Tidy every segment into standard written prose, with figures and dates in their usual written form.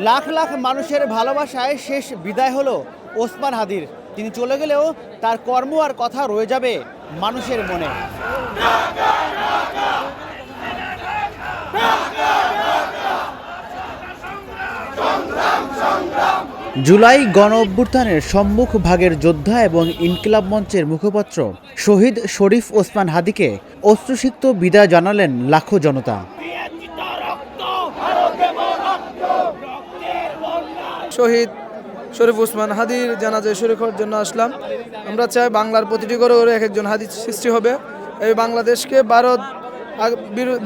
লাখ লাখ মানুষের ভালোবাসায় শেষ বিদায় হলো ওসমান হাদির। তিনি চলে গেলেও তার কর্ম আর কথা রয়ে যাবে মানুষের মনে। জুলাই গণ অভ্যুত্থানের সম্মুখ ভাগের যোদ্ধা এবং ইনকিলাব মঞ্চের মুখপাত্র শহীদ শরীফ ওসমান হাদিকে অশ্রুসিক্ত বিদায় জানালেন লাখো জনতা। শহীদ শরীফ ওসমান হাদির জানাজায় শরীক হওয়ার জন্য আসলাম। আমরা চাই বাংলার প্রতিটি ঘরে ঘরে এক একজন হাদি সৃষ্টি হবে। এই বাংলাদেশকে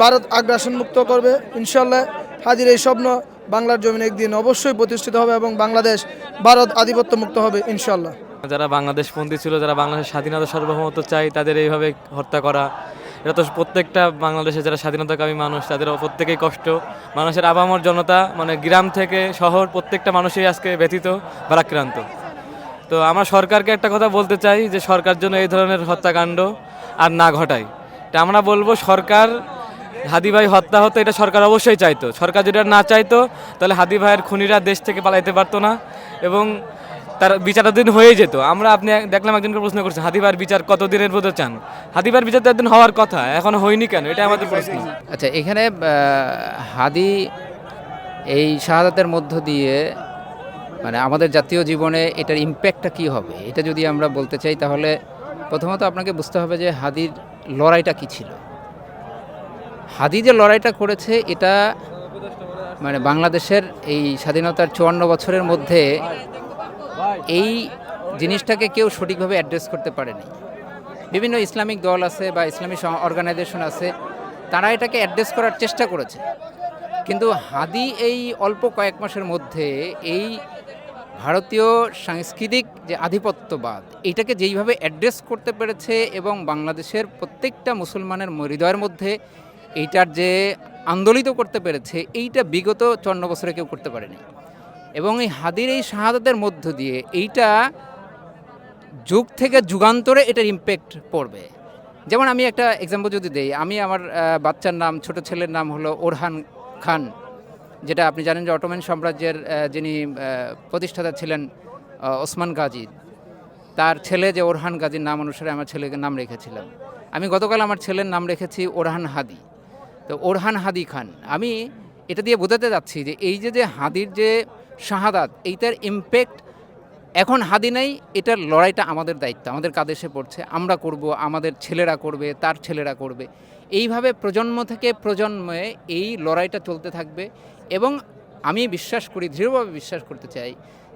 ভারত আগ্রাসন মুক্ত করবে ইনশাল্লাহ। হাদির এই স্বপ্ন বাংলার জমিনে একদিন অবশ্যই প্রতিষ্ঠিত হবে এবং বাংলাদেশ ভারত আধিপত্য মুক্ত হবে ইনশাল্লাহ। যারা বাংলাদেশপন্থী ছিল, যারা বাংলাদেশের স্বাধীনতা সার্বভৌমত্ব চাই, তাদের এইভাবে হত্যা করা, এটা তো প্রত্যেকটা বাংলাদেশের যারা স্বাধীনতাকামী মানুষ তাদের প্রত্যেকেই কষ্ট। মানুষের আপামর জনতা মানে গ্রাম থেকে শহর প্রত্যেকটা মানুষই আজকে ব্যথিত ভারাক্রান্ত। তো আমরা সরকারকে একটা কথা বলতে চাই যে সরকার জন্য এই ধরনের হত্যাকাণ্ড আর না ঘটায়। এটা আমরা বলবো, সরকার হাদি ভাই হত্যা হতো এটা সরকার অবশ্যই চাইতো। সরকার যদি না চাইতো তাহলে হাদি ভাইয়ের খুনিরা দেশ থেকে পালাইতে পারতো না এবং তার বিচারাধীন হয়ে যেত। আপনি দেখলাম একজনকে প্রশ্ন করছেন হাদি ভাইয়ের বিচার কতদিনের মধ্যে চান। হাদি ভাইয়ের বিচার তো একদিন হওয়ার কথা, এখনো হয়নি কেন? এটা আমাদের প্রশ্ন। আচ্ছা, এখানে হাদি এই শাহাদাতের মধ্য দিয়ে মানে আমাদের জাতীয় জীবনে এটার ইম্প্যাক্টটা কী হবে, এটা যদি আমরা বলতে চাই তাহলে প্রথমত আপনাকে বুঝতে হবে যে হাদির লড়াইটা কী ছিল। হাদি যে লড়াইটা করেছে এটা মানে বাংলাদেশের এই স্বাধীনতার 54 বছরের মধ্যে এই জিনিসটাকে কেউ সঠিকভাবে অ্যাড্রেস করতে পারেনি। বিভিন্ন ইসলামিক দল আছে বা ইসলামী অর্গানাইজেশন আছে, তারা এটাকে অ্যাড্রেস করার চেষ্টা করেছে। কিন্তু হাদি এই অল্প কয়েক মাসের মধ্যে এই ভারতীয় সাংস্কৃতিক যে আধিপত্যবাদ এইটাকে যেইভাবে অ্যাড্রেস করতে পেরেছে এবং বাংলাদেশের প্রত্যেকটা মুসলমানের হৃদয়ের মধ্যে এইটার যে আন্দোলিত করতে পেরেছে, এইটা বিগত 54 বছরে কেউ করতে পারেনি। এবং এই হাদির এই শাহাদাতের মধ্য দিয়ে এইটা যুগ থেকে যুগান্তরে এটার ইম্প্যাক্ট পড়বে। যেমন আমি একটা এক্সাম্পল যদি দেই, আমি আমার বাচ্চার নাম, ছোট ছেলের নাম হলো ওরহান খান, যেটা আপনি জানেন যে অটোমান সাম্রাজ্যের যিনি প্রতিষ্ঠাতা ছিলেন ওসমান গাজী, তার ছেলে যে ওরহান গাজীর নাম অনুসারে আমার ছেলেকে নাম রেখেছিলাম। আমি গতকাল আমার ছেলের নাম রেখেছি ওরহান হাদি। তো ওরহান হাদি খান, আমি এটা দিয়ে বোঝাতে যাচ্ছি যে এই যে হাদির যে শাহাদাত, এইটার ইম্প্যাক্ট এখন হাদি নেই, এটার লড়াইটা আমাদের দায়িত্ব, আমাদের কাঁধে এসে পড়ছে। আমরা করব, আমাদের ছেলেরা করবে, তার ছেলেরা করবে। এইভাবে প্রজন্ম থেকে প্রজন্মে এই লড়াইটা চলতে থাকবে। এবং আমি বিশ্বাস করি, দৃঢ়ভাবে বিশ্বাস করতে চাই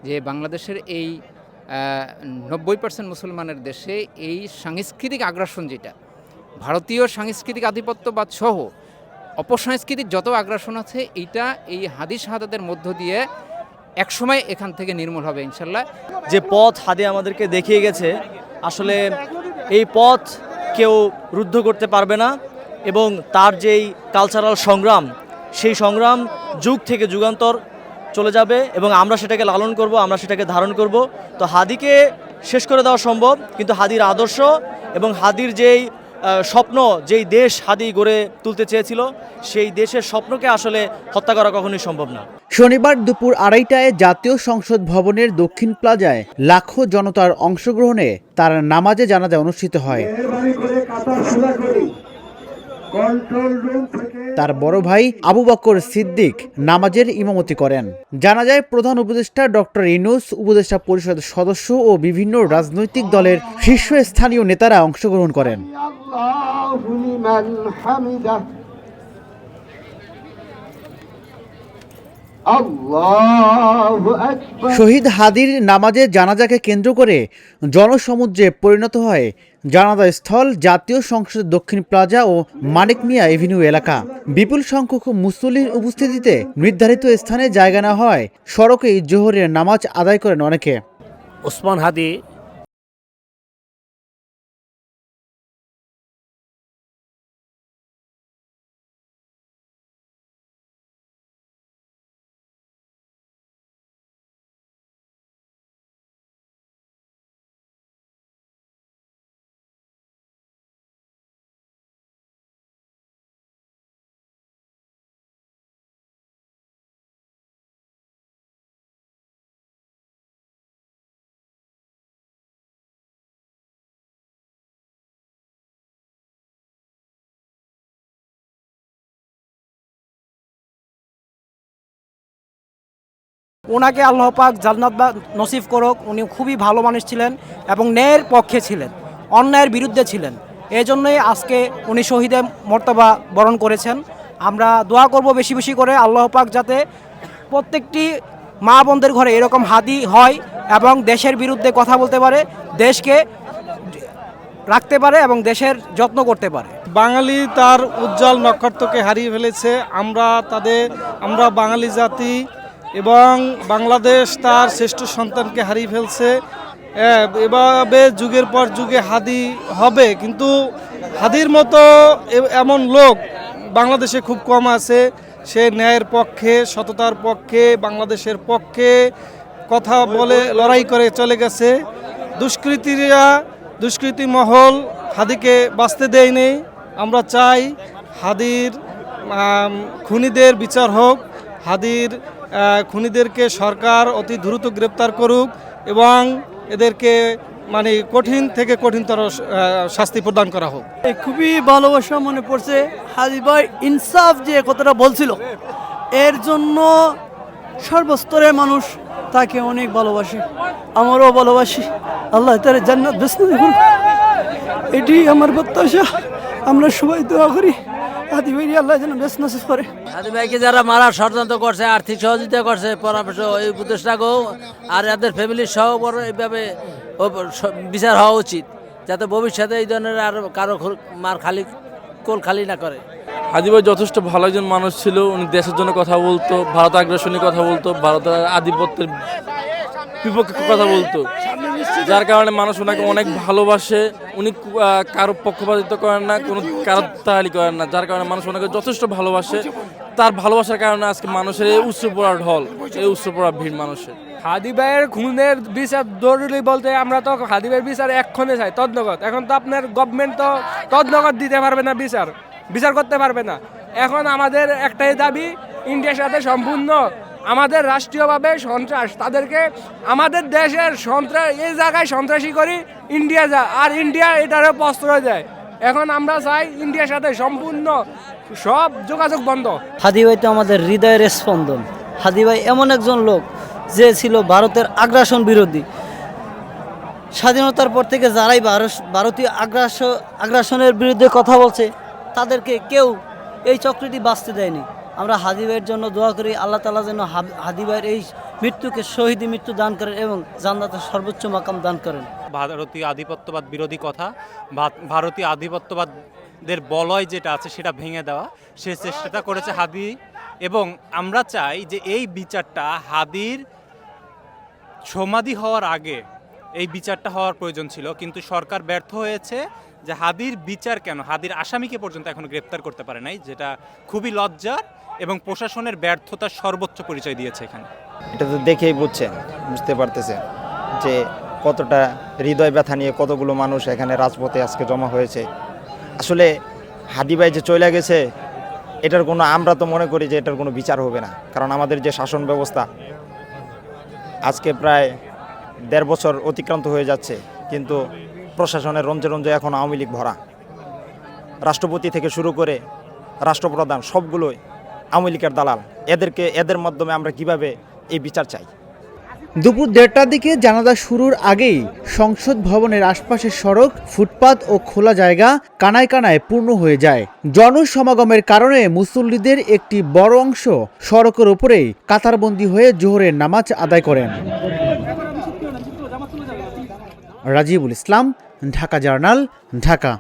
যে বাংলাদেশের এই 90% মুসলমানের দেশে এই সাংস্কৃতিক আগ্রাসন, যেটা ভারতীয় সাংস্কৃতিক আধিপত্যবাদ সহ অপসংস্কৃতিক যত আগ্রাসন আছে, এইটা এই হাদি শাহাদাতের মধ্য দিয়ে একসময় এখান থেকে নির্মূল হবে ইনশাল্লাহ। যে পথ হাদি আমাদেরকে দেখিয়ে গেছে, আসলে এই পথ কেউ রুদ্ধ করতে পারবে না এবং তার যেই কালচারাল সংগ্রাম, সেই সংগ্রাম যুগ থেকে যুগান্তর চলে যাবে এবং আমরা সেটাকে লালন করব, আমরা সেটাকে ধারণ করব। তো হাদিকে শেষ করে দেওয়া সম্ভব, কিন্তু হাদির আদর্শ এবং হাদির যেই স্বপ্ন, যেই দেশ হাদি গড়ে তুলতে চেয়েছিল, সেই দেশের স্বপ্নকে আসলে হত্যা করা কখনোই সম্ভব না। শনিবার দুপুর 2:30টায় জাতীয় সংসদ ভবনের দক্ষিণ প্লাজায় লাখো জনতার অংশগ্রহণে তার নামাজে জানাজা অনুষ্ঠিত হয়। তার বড় ভাই আবু বকর সিদ্দিক নামাজের ইমামতি করেন। জানাজায় প্রধান উপদেষ্টা ডক্টর ইউনূস, উপদেষ্টা পরিষদের সদস্য ও বিভিন্ন রাজনৈতিক দলের শীর্ষস্থানীয় নেতারা অংশগ্রহণ করেন। শহীদ হাদির নামাজে জানাজাকে কেন্দ্র করে জনসমুদ্রে পরিণত হয় জানাজা স্থল জাতীয় সংসদের দক্ষিণ প্লাজা ও মানিক মিয়া এভিনিউ এলাকা। বিপুল সংখ্যক মুসল্লির উপস্থিতিতে নির্ধারিত স্থানে জায়গা না হয় সড়কেই জোহরের নামাজ আদায় করেন অনেকে। ওসমান হাদি ওনাকে আল্লাহ পাক জান্নাত নসিব করুক। উনি খুবই ভালো মানুষ ছিলেন এবং ন্যায়ের পক্ষে ছিলেন, অন্যায়ের বিরুদ্ধে ছিলেন। এই জন্যই আজকে উনি শহীদের মর্তবা বরণ করেছেন। আমরা দোয়া করব বেশি বেশি করে আল্লাহ পাক যাতে প্রত্যেকটি মা বোনদের ঘরে এরকম হাদি হয় এবং দেশের বিরুদ্ধে কথা বলতে পারে, দেশকে রাখতে পারে এবং দেশের যত্ন করতে পারে। বাঙালি তার উজ্জ্বল নক্ষত্রকে হারিয়ে ফেলেছে। আমরা বাঙালি জাতি এবং বাংলাদেশ তার শ্রেষ্ঠ সন্তানকে হারিয়ে ফেলছে। এভাবে যুগের পর যুগে হাদি হবে, কিন্তু হাদির মতো এমন লোক বাংলাদেশে খুব কম আছে। সে ন্যায়ের পক্ষে, সততার পক্ষে, বাংলাদেশের পক্ষে কথা বলে লড়াই করে চলে গেছে। দুষ্কৃতী মহল হাদিকে বাঁচতে দেয়নি। আমরা চাই হাদির খুনিদের বিচার হোক, হাদির খুনিদেরকে সরকার অতি দ্রুত গ্রেপ্তার করুক এবং এদেরকে মানে কঠিন থেকে কঠিনতর শাস্তি প্রদান করা হোক। খুবই ভালোবাসা মনে পড়ছে হাদি ভাই ইনসাফ যে কথাটা বলছিল, এর জন্য সর্বস্তরের মানুষ তাকে অনেক ভালোবাসে, আমারও ভালোবাসি। আল্লাহ তার জান্নাত বেসন দেখুন, এটি আমার প্রত্যাশা। আমরা সবাই দোয়া করি হাদি ভাই আল্লাহ যেন বেশ নসিব করে। হাদি ভাইকে যারা মারার ষড়যন্ত্র করছে, আর্থিক সহযোগিতা করছে, পরামর্শ এই উপদেষ্টাকেও আর এদের ফ্যামিলির সহ বড় এইভাবে বিচার হওয়া উচিত, যাতে ভবিষ্যতে এই ধরনের আর কারো মার কোল খালি না করে। হাদি ভাই যথেষ্ট ভালো একজন মানুষ ছিল। উনি দেশের জন্য কথা বলতো, ভারত আগ্রাসনের কথা বলতো, ভারতের আধিপত্যের বিপক্ষে কথা বলতো, যার কারণে মানুষ ওনাকে অনেক ভালোবাসে। উনি কারো পক্ষপাতিত্ব করেন না, কোনো কারো তাহালি করেন না, যার কারণে মানুষ ওনাকে যথেষ্ট ভালোবাসে। তার ভালোবাসার কারণে আজকে মানুষের এই উৎসবপড়া ঢল, এই উৎসবপড়া ভিড় মানুষের। হাদি ভাইয়ের খুনের বিচার জরুরি বলতে আমরা তো হাদি ভাইয়ের বিচার এক্ষণে চাই, তদনগত। এখন তো আপনার গভর্নমেন্ট তো তদনগত দিতে পারবে না, বিচার করতে পারবে না। এখন আমাদের একটাই দাবি, ইন্ডিয়ার সাথে সম্পূর্ণ আমাদের রাষ্ট্রীয়ভাবে সন্ত্রাস, তাদেরকে আমাদের দেশের সন্ত্রাস এই জায়গায় সন্ত্রাসী করি ইন্ডিয়া যা, আর ইন্ডিয়া এটারও প্রশ্রয় দেয়। এখন আমরা চাই ইন্ডিয়ার সাথে সম্পূর্ণ সব যোগাযোগ বন্ধ। হাদি ভাই তো আমাদের হৃদয়ের স্পন্দন। হাদি ভাই এমন একজন লোক যে ছিল ভারতের আগ্রাসন বিরোধী। স্বাধীনতার পর থেকে যারাই ভারতীয় আগ্রাসনের বিরুদ্ধে কথা বলছে, তাদেরকে কেউ এই চক্রটি বাঁচতে দেয়নি। আমরা হাদি ভাইয়ের জন্য দোয়া করি, আল্লাহ তাআলা যেন হাদি ভাইয়ের এই মৃত্যুকে শহীদি মৃত্যু দান করেন এবং জান্নাতের সর্বোচ্চ মাকাম দান করেন। ভারতীয় আধিপত্যবাদ বিরোধী কথা, ভারতীয় আধিপত্যবাদের বলয় যেটা আছে সেটা ভেঙে দেওয়া, সে চেষ্টাটা করেছে হাদি। এবং আমরা চাই যে এই বিচারটা হাদির সমাধি হওয়ার আগে এই বিচারটা হওয়ার প্রয়োজন ছিল, কিন্তু সরকার ব্যর্থ হয়েছে। যে হাদির বিচার কেন, হাদির আসামিকে পর্যন্ত এখনো গ্রেপ্তার করতে পারে নাই, যেটা খুবই লজ্জার এবং প্রশাসনের ব্যর্থতার সর্বোচ্চ পরিচয় দিয়েছে এখানে। এটা তো দেখেই বুঝতে পারতেছে যে কতটা হৃদয় ব্যথা নিয়ে কতগুলো মানুষ এখানে রাজপথে আজকে জমা হয়েছে। আসলে হাদি ভাই যে চলে গেছে, এটার কোনো, আমরা তো মনে করি যে এটার কোনো বিচার হবে না, কারণ আমাদের যে শাসন ব্যবস্থা আজকে প্রায় 1.5 বছর অতিক্রান্ত হয়ে যাচ্ছে, কিন্তু প্রশাসনের রঞ্জে রঞ্জে এখন আওয়ামী লীগ ভরা। রাষ্ট্রপতি থেকে শুরু করে রাষ্ট্রপ্রধান সবগুলোই আওয়ামী লীগের দালাল। এদের মাধ্যমে আমরা কিভাবে এই বিচার চাই? দুপুর 1:30টার দিকে জানাজা শুরুর আগেই সংসদ ভবনের আশপাশের সড়ক, ফুটপাত ও খোলা জায়গা কানায় কানায় পূর্ণ হয়ে যায়। জনসমাগমের কারণে মুসল্লিদের একটি বড় অংশ সড়কের উপরেই কাতারবন্দি হয়ে জোহরের নামাজ আদায় করেন। রাজিবুল ইসলাম, ঢাকা জার্নাল, ঢাকা।